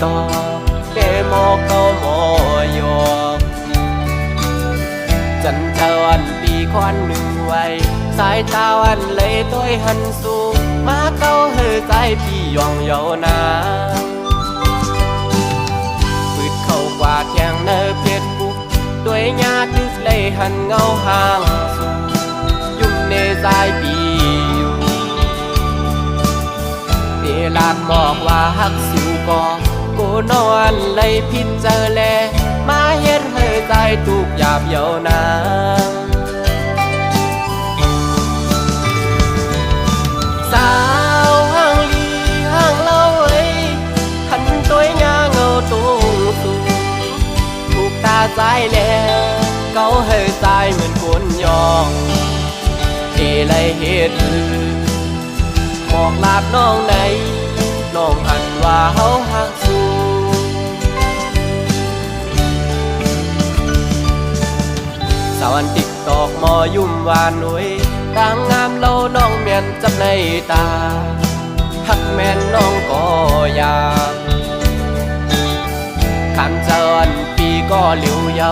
ต่อđể mò câu mò dọcจันทร์วันปีควันหนึ่งไว้สายตาวันเลยต้อยหันสูงมาเก้าเฮือใจพี่ยองเยานาปืดเข้ากว่าแข่งเนอเพชรบุกด้วยญาติดึกเลยหันเงาห่างสูงยุ่งในสายปีอยู่เวลาบอกว่าหักสิวก่อกูนอนเลยพิจเจอแลมาเฮ็ดให้ใจทุกหยาบเยาวนางสาวห่างลีห่างเล่าเอ้ยหันตัวยาเงาตูสูถูกตาใจแล้วเกาให้ใจเหมือนคนยองที่เลยเฮ็ดบอกลาบน้องไหนน้องหันว่าเฮาหักสูสาวันติ๊กตอกมอยุ่มวานหนุ่ยต่างงามเล่าน้องเมียนจับในตาหักแม่นน้องก็อยากขันเจริญปีก็เหลียวเยา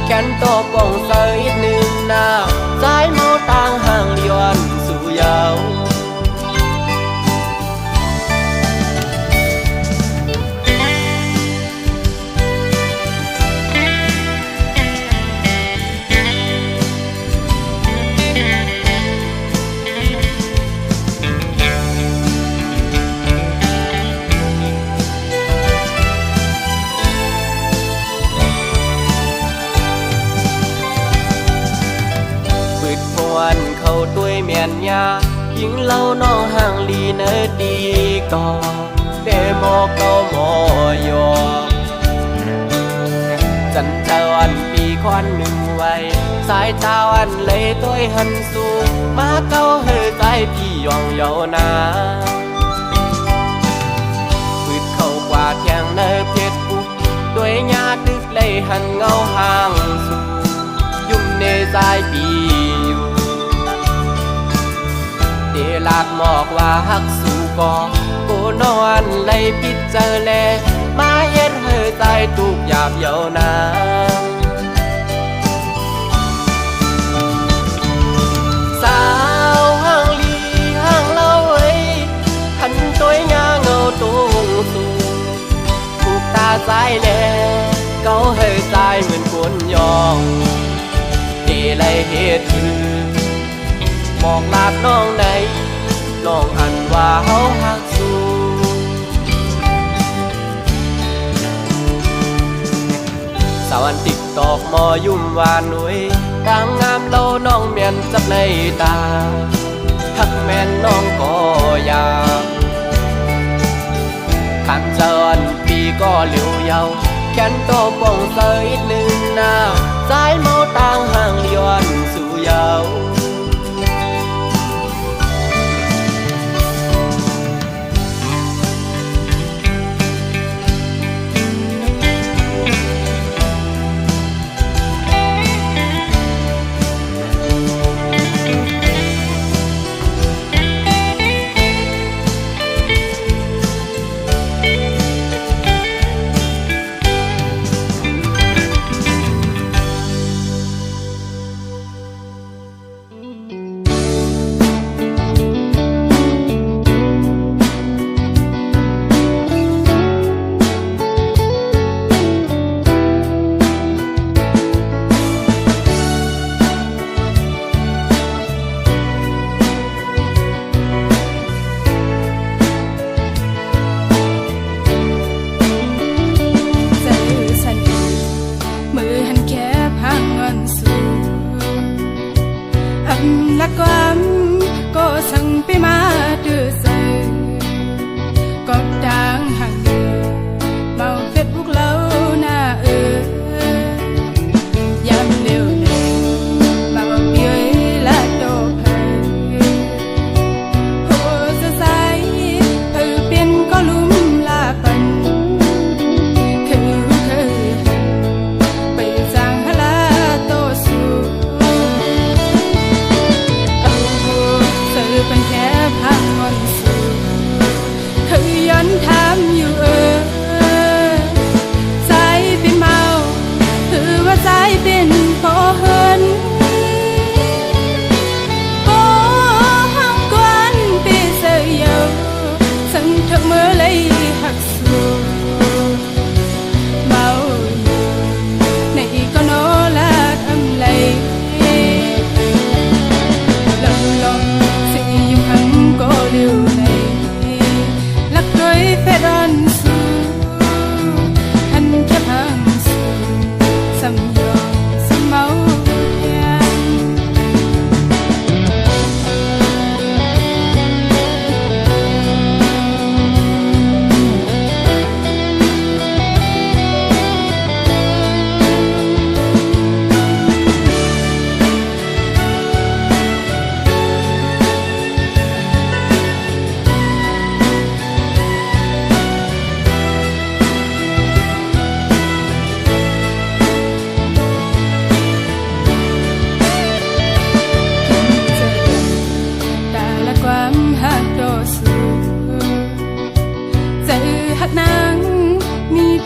แขนโตกองเสยหนึ่งหน้าใจเมาต่างห่างเลียนสู่เยาเขาด้วยเมียนยายิงเล่าน้องห่างลีเนอดีก่อแต่มอเก้ามอยอจันทร์วันปีควันหนึ่งไว้สายตาวันเลยต้อยหันสูงมาเก้าเฮือใจพี่ยองเยานาปืดเข้ากว่าแข่งเนอเพชรบุกด้วยญาติดึกเลยหันเงาห่างสูงยุ่งในสายปีลากหมอกว่าหักสู่ก่อกูนอนเลยพิจเจอแลมาเฮ็ดเฮือใจทุกหยาบเยาวนางสาวห่างลีห่างเล่าเอ้ยหันตัวยาเงาตูสูถูกตาใจแลเกาเฮือใจเหมือนคนยองที่เลยเฮ็ดบอกลาบน้องไหนน้องหันว่าเฮาหักสูสาวันติ๊กตอกมอยุ่มวานหนุ่ยต่างงามเล่าน้องเมียนจับในตาหักแม่นน้องก็อยากขันเจริญปีก็เหลียวเยาแขนโตป่องเสยหนึ่งหน้าใจเมาต่างห่างเลียนสู่เยา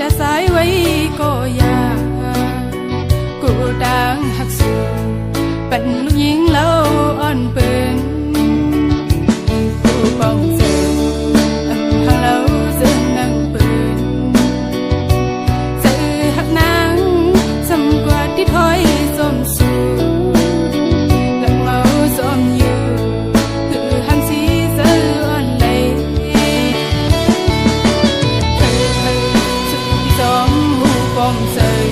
đã sai quay cô già cô đang hắc sự bận lúc nhiên lâu on bên cô bóng giờ hàng lâu dương nắng bên giờ hắc nắng xăm qua đi thôi xôm xù lặng máu xôm nhiều cứ ham si giờ on lấy gió mù bom rơi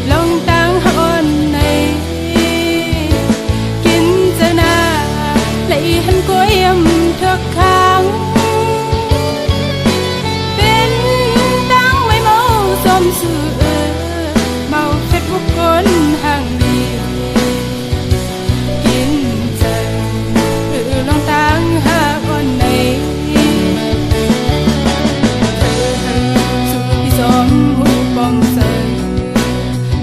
lòng tăng hôn này kín giờ na lấy hắn của em thật kháng bên tăng mấy màu xóm xưa màu phép hút con hàng đi kín giờ lòng tăng hôn này gióm hú bom rơi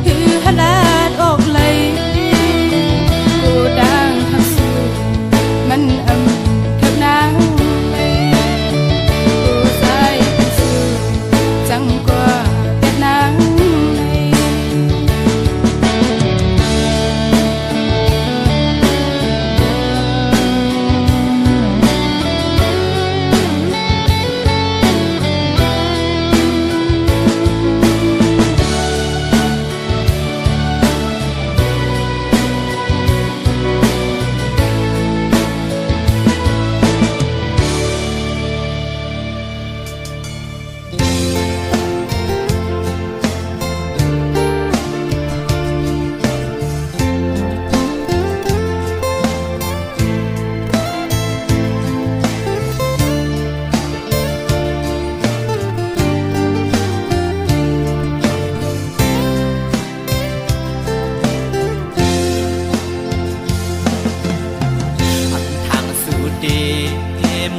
hư hát lát ốc lấy cô đang hăng sựมันâm thật nắng cô dài sự chẳng qua đẹp nắng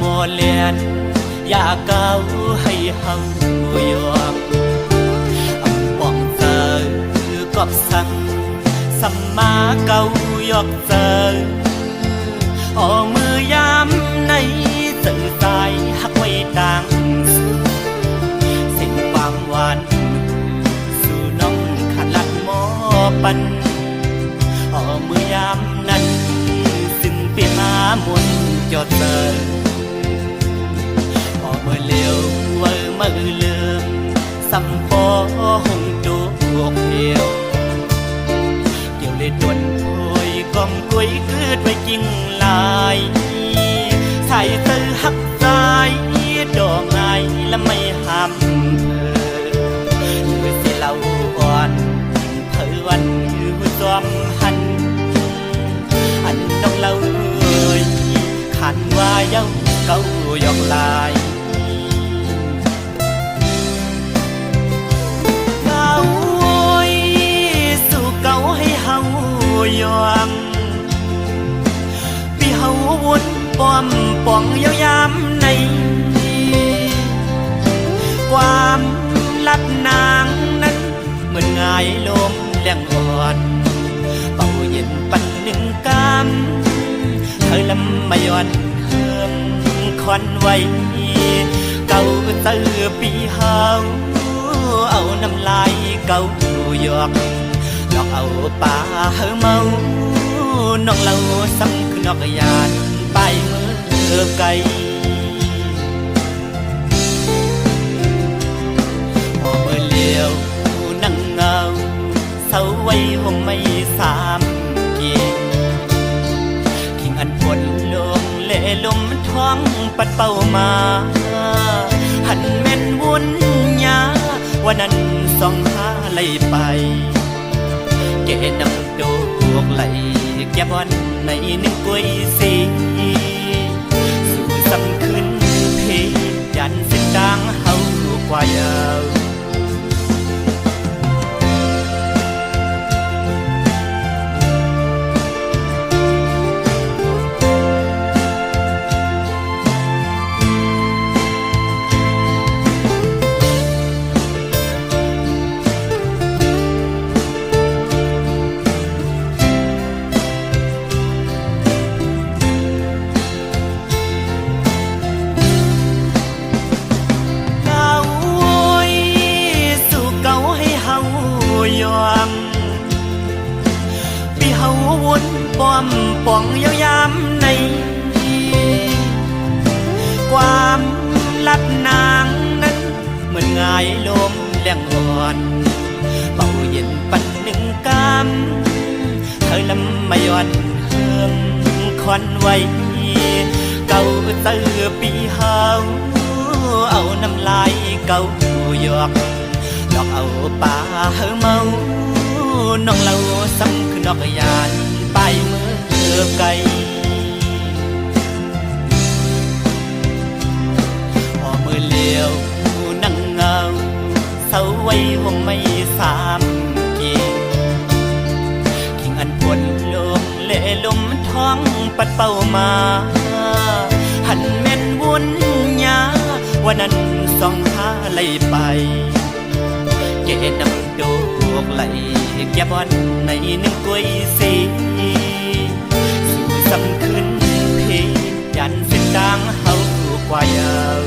mùa liền ya cao hay hằng yong âm bong giờ cọp xăng sầm má cao yọc giờ ở mưa yam này tự tại hắc quay tang sinh quang hoàn su nong khát lạt mò pan ở mưa yam này xin tìm má muốn cho giờ mơ liều mơ lương sắm phó hồng đô cuộc hiểu kiểu lên tuần thôi con cuối cứ với kinh lại thải tư hấp dài đỏ ngài là mây hàm người sẽ lâu oan thở oan như xóm hành anh đông lâu người khăn qua dấu câu dọc lại yoang vì hậu quân bom bong yêu yam này quam lát nàng nắng mình ngài lôm leng hòn bao nhìn bắn nâng cam thời lâm mây oan hương khoan vây cầu tư bị hao âu năm lai cầu giọt lọt âu ba hơ mâu nong lâu sắm cứ nọc yàn bay mưa cây mùa mưa liều nắng ngâu sâu quay hôm mây xám kia kinh anh buồn luồng lệ lum thoáng bắt bao mà hẳn men buồn nháวันนั้นส่องหาไหลไปแกนำดอกไหลแกบวันในหนึ่งกุยสีสู่ซ้ำขึ้นเพยันสิ้นดังเฮากว่ายาว ป้อมป่องยาวยามในความลัดนางนั้นเหมือนงายลมแรงอ่อนเบาเย็นปันหนึ่งกำเธอลำไม่ย่อนเฮืองคอนไว้เก่าเตือปีเฮาเอาน้ำลายเก่าหยอกดอกเอาป่าเฮาเมาน้องเราซ้ำคือนอกยานไปเมื่อไกลพอมือเลี้ยวนั่งเงาเศร้าไว้วงไม่สามกิ่งกิ่งอันปนลมเล่ลมท้องปัดเป่ามาหันแม่นวุ่นยาวันนั้นส่องหาไหลไปเกน้ำโดกไหลแก่บอนในหนึ่งกุ้ยสีสู่สำคืนเพยันเส้นดังเฮากว่ายาว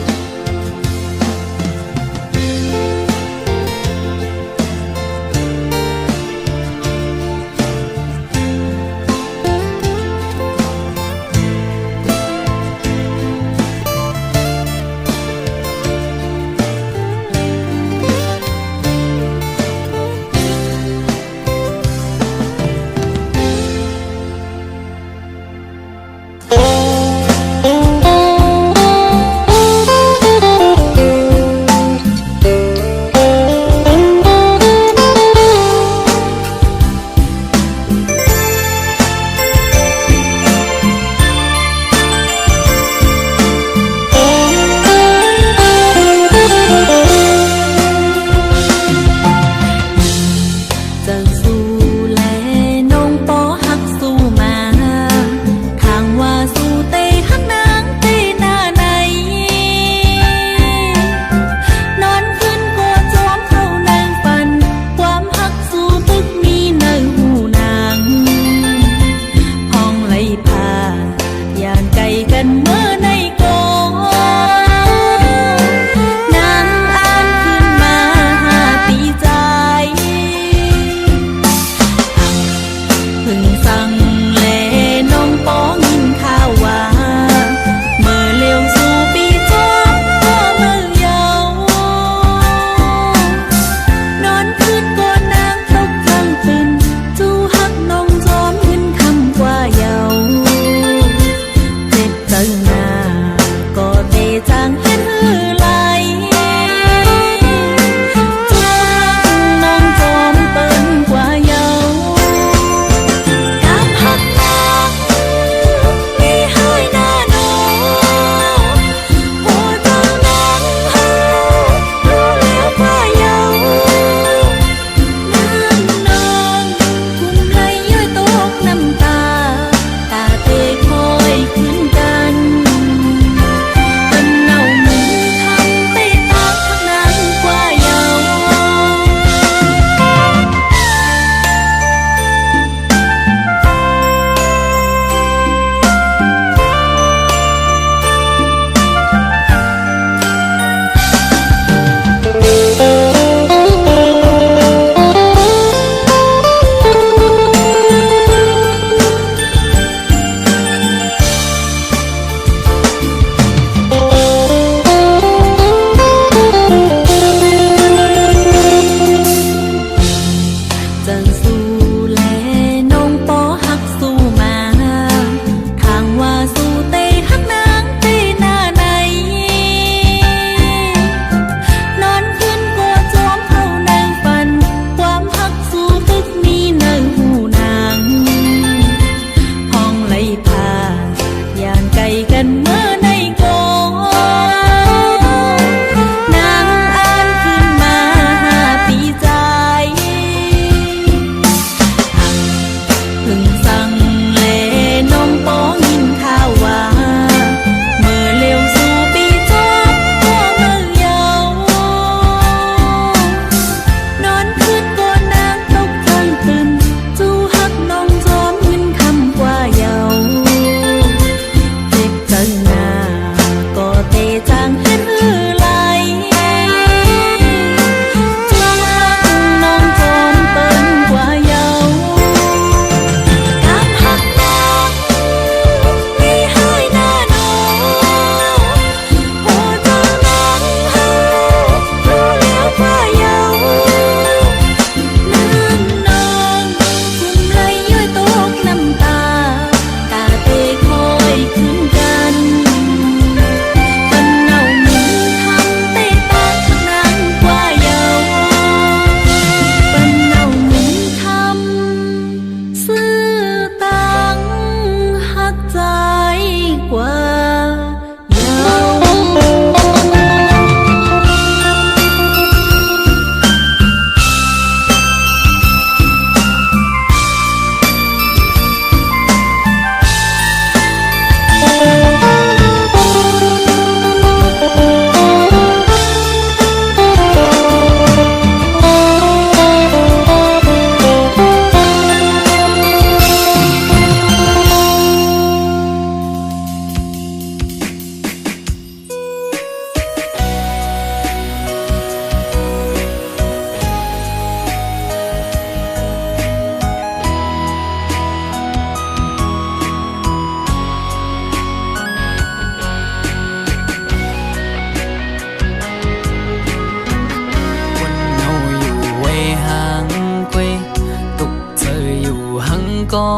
ก็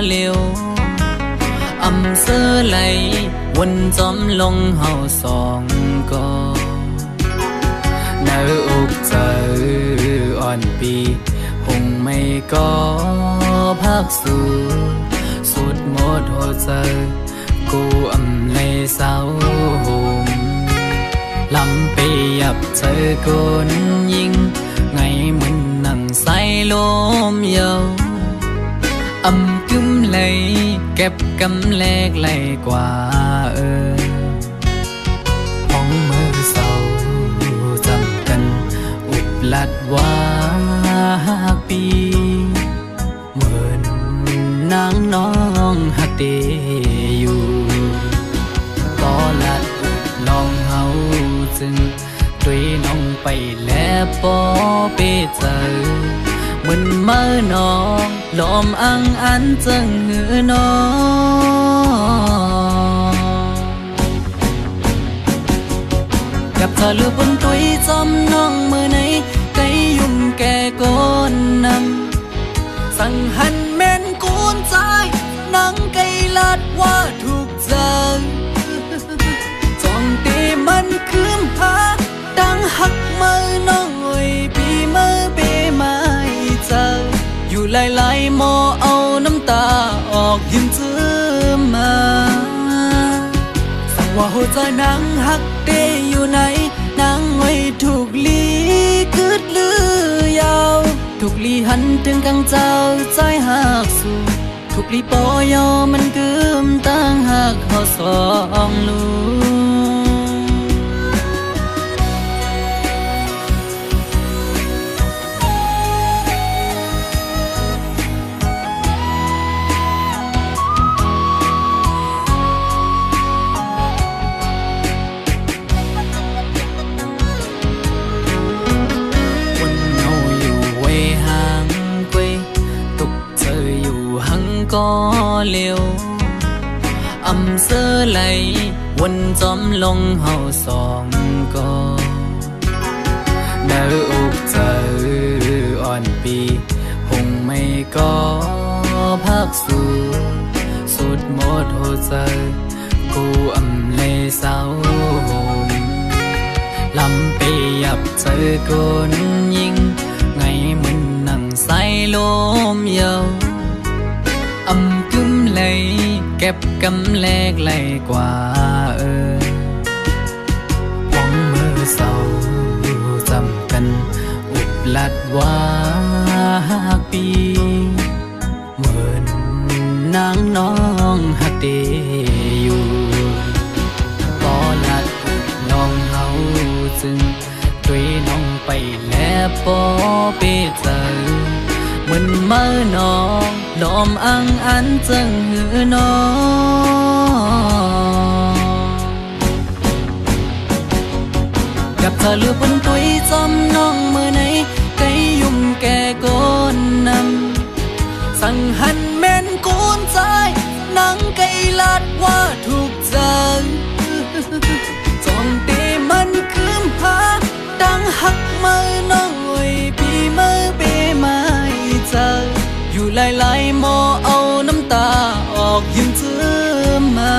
เร็วอำเสื้อไหลวนจอมลงเฮาสองก็เนื้ออกเจออ่อนปีหงไม่ก็พักสู่สุดหมดหัวใจกูอำเลยเศร้าห่มลำไปยับเจอคนยิงไงมันนั่งใส่ลมเยาวอำกึมเลยเก็บกำแลกไหลกว่าห้องมือเศร้าจำกันอุบลัดว่าปีเหมือนนางน้องหักเดอยู่ก็ลัดอุบลองเฮาจึงด้วยน้องไปแล้วปอไปเจอมึนเมื่อน้องลมอังอันจังหือน้องกับเธอลือบนตุยจำน้องมือไหนไกยุ่มแก่ก้นนำสั่งหันแม่นกูนใจนังไกลัดว่าถูกใจจ้องตีมันคืมหาดังหักมือน้องไว้ปีมือเปมาเจออยู่หลายๆหมอเอาน้ำตาออกยิ้มเจือมาสั่งว่าหัวใจนางหักเดอยู่ไหนนางไว้ถูกลีคืดลือยาวถูกลีหันถึงกังเจ้าใจหักสู่ถูกลีปอยอมันกึมตั้งหักเขาสองลูก็เร็วอำเสื้อไหลวนจอมลงเฮาสองก็เนื้ออกเจออ่อนปีหงไม่ก็พักสู่สุดหมดหัวใจกูอำเลยเศร้าห่มลำไปยับเจอคนยิงไงมันนั่งใส่ลมเยาวอำกึมเลยเก็บกำแลกไหลกว่าห้องมือเศร้าจำกันอุบลัดว่าปีเหมือนนางน้องหักเดอยู่ก็ลัดอุบลองเฮาจึงด้วยน้องไปแล้วปอไปเจอมันเมื่อน้องลมอังอันจังหือน้องกับเธอลือบนตุยจำน้องมือไหนไกยุ่มแก่ก้นนำสั่งหันแม่นกูนใจนังไกลัดว่าถูกใจจ้องตีมันคืมหาดังหักมือน้องไว้ปีมือเปมาเจออยู่หลายๆหมอเอาน้ำตาออกยิ้มเจือมา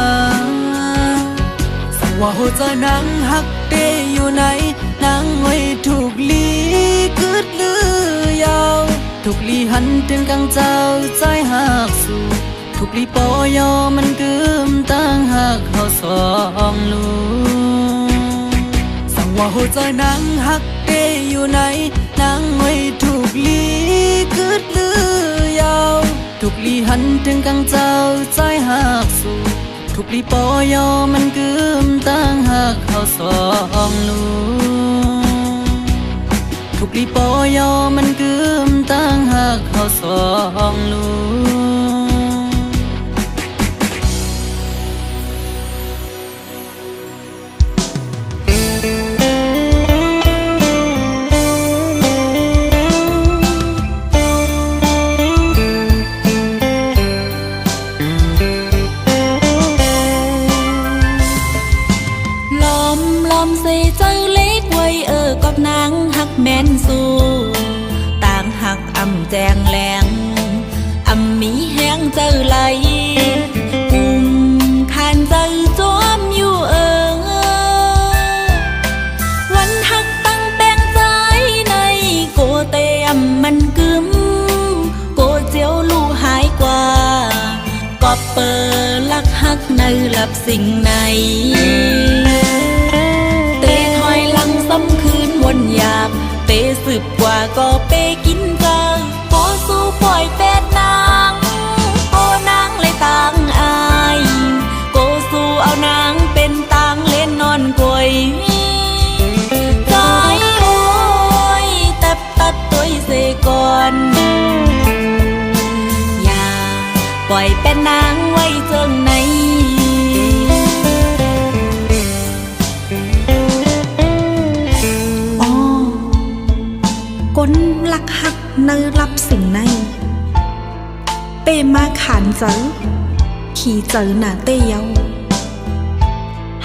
สั่งว่าหัวใจนางหักเดอยู่ไหนนางไว้ถูกลีคืดลือยาวถูกลีหันถึงกังเจ้าใจหักสู่ถูกลีปอยอมันกึมตั้งหักเขาสองลูสั่งว่าหัวใจนางหักเดอยู่ไหนนางไว้ถูกลีคืดลือยาวถูกลีหันถึงกังเจ้าใจหักสู่ถูกลีปอยอมันกึมตั้งหักเขาสองลูถูกลีปอยอมันกึมตั้งหักเขาสองลู แม่นสู้ต่างหักอำแจงแหลงอำมีแห เจอไหลอุ่มขานเจอจอมอยู่วันหักตั้งแปลงใจในโกเตมมันกึมโกเจียวลู่หายกว่าก็เปิดลักหักในหลับสิ่งในเตะถอยหลังซ้ำคืนวนอยากเตะสืบกว่าก็เปกินกาโกสู้ปล่อยเป็ดนางโกนางเลยต่างอายโกสู้เอานางเป็นต่างเล่นนอนกวยใจโอ้ยแต่ตัดตัวเสก่อนอย่าปล่อยเป็นนางไว้เจิงในก้นลักหักเนอรับสิ่งในเปมาขานเจอขี่เจอหน้าเตเยา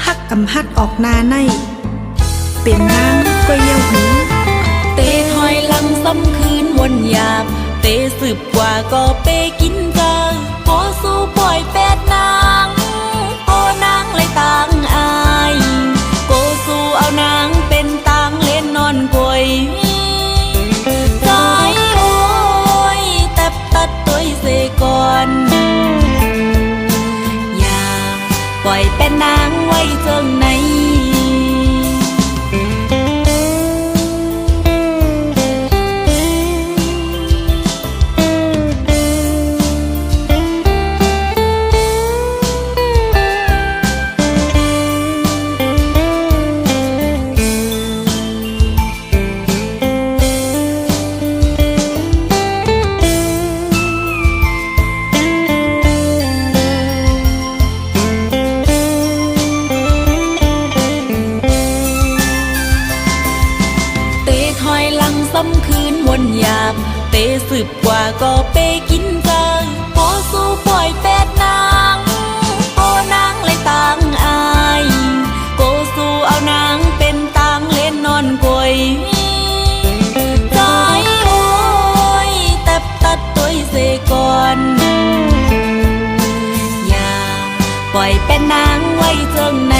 หักกำหัดออกหน้าในเป็นนางก็เยาหูเตถอยหลังซ้ำคืนวนอยากเตสืบกว่าก็เปกินกาโกสู้ปล่อยเป็ดนางโกนางเลยต่างอายโกสู้เอานางเป็นต่างเล่นนอนกวยใจโอ้ยแต่ตัดตัวเสก่อนอย่าปล่อยเป็นนางไว้เจิงในซ้ำคืนวนอยากเตะสืบกว่าก็เปกินกาโกสู้ปล่อยเป็ดนางโกนางเลยต่างอายโกสู้เอานางเป็นต่างเล่นนอนกวยใจโอ้ยแต่ตัดตัวเสก่อนอย่าปล่อยเป็นนางไว้เจิงใน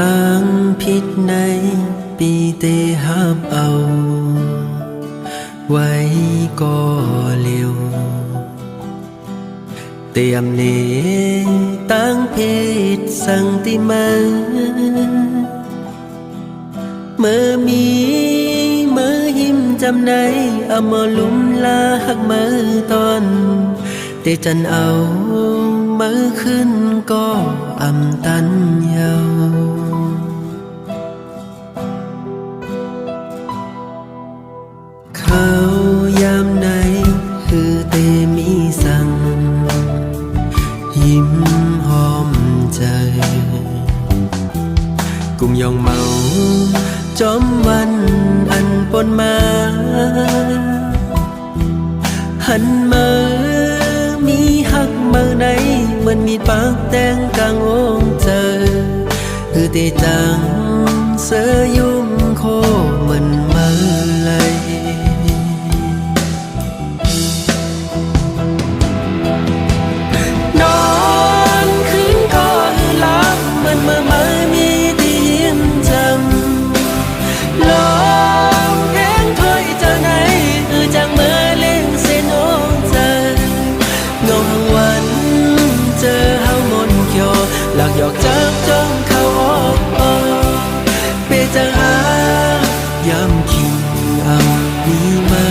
ตั้งผิดในปีเตหับเอาไว้ก็เร็วเตรียมเนตั้งผิดสั่งติมาเมื่อมีเมื่อหิมจำในเอามาลุ่มลาหักมือตอนเตจันเอามือขึ้นก็อำตันเยาเขายามไหนคือเตมีสั่งยิ้มหอมใจกุมยองเมาจอมวันอันปนมาหันมามีหักมือไหนเหมือนมีปากแดงกลางองเจอคือเตจังเสือยุ่มโคเหมือนมือเลยนอนคืนก็หลับเหมือนเมื่อมีที่ยิ้มจำลองเพลงถอยจากไหนจากเมื่อเล่งเส้นโอ้เจองงวันเจอเฮามนเขียวหลักหยอกจากจ้องเข้าออกเปจังหา ย้ำคิงเอานี้มา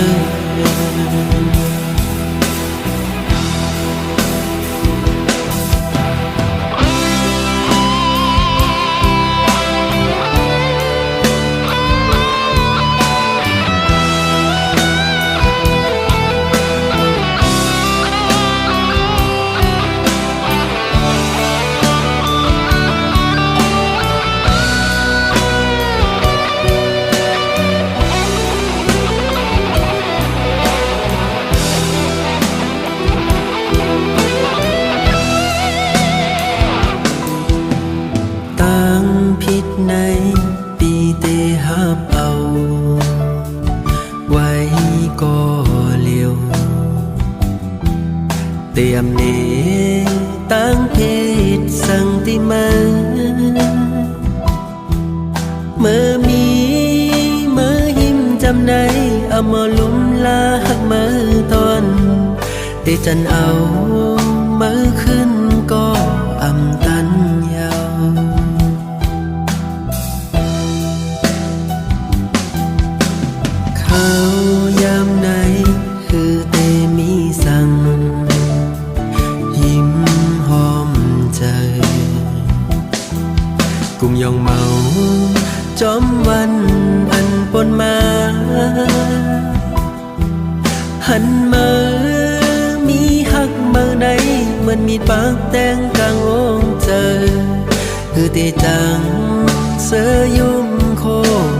ตั้งผิดในปีเตหับเอา ไว้ก็เลียว เตรียมเนตั้งเพศสังติมาเมื่อมีเมื่อหิมจำในเอามาลุ่มลาหักมือตอนเตจันเอามือขึ้นก็อำตันยาว เขายามไหนคือเตมีสั่งยิ้มหอมใจกุมยองเมาจอมวันอันปนมา หันมามีหักเมื่อใดเหมือนมีปากแตงกลางองเจอคือเตจังเสยยุ่มโค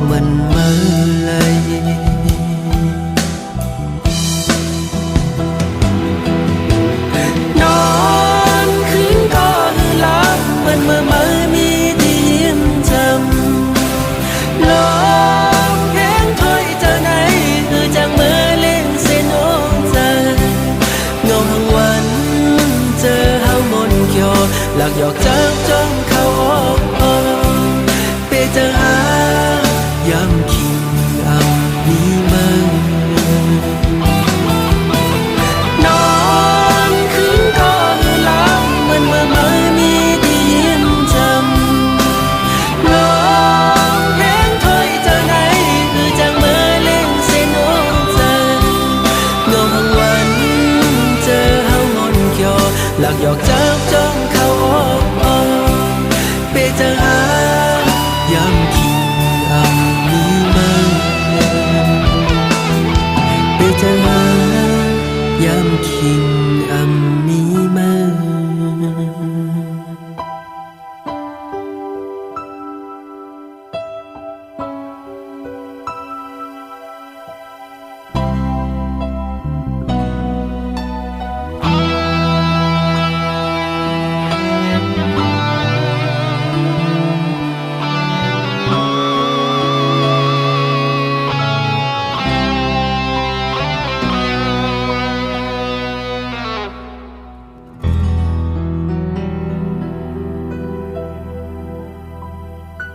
เหมือนเมื่อไหล นอนคืนก็คือหลับเหมือนเมื่อมีที่ยิ้มจำลมเพลงถอยเจอไหนคือจังเมื่อเล่นเส้นโอ้ใจเงาทั้งวันเจอเฮามนเขียวหลักหยอกจากจ้องเข้าอ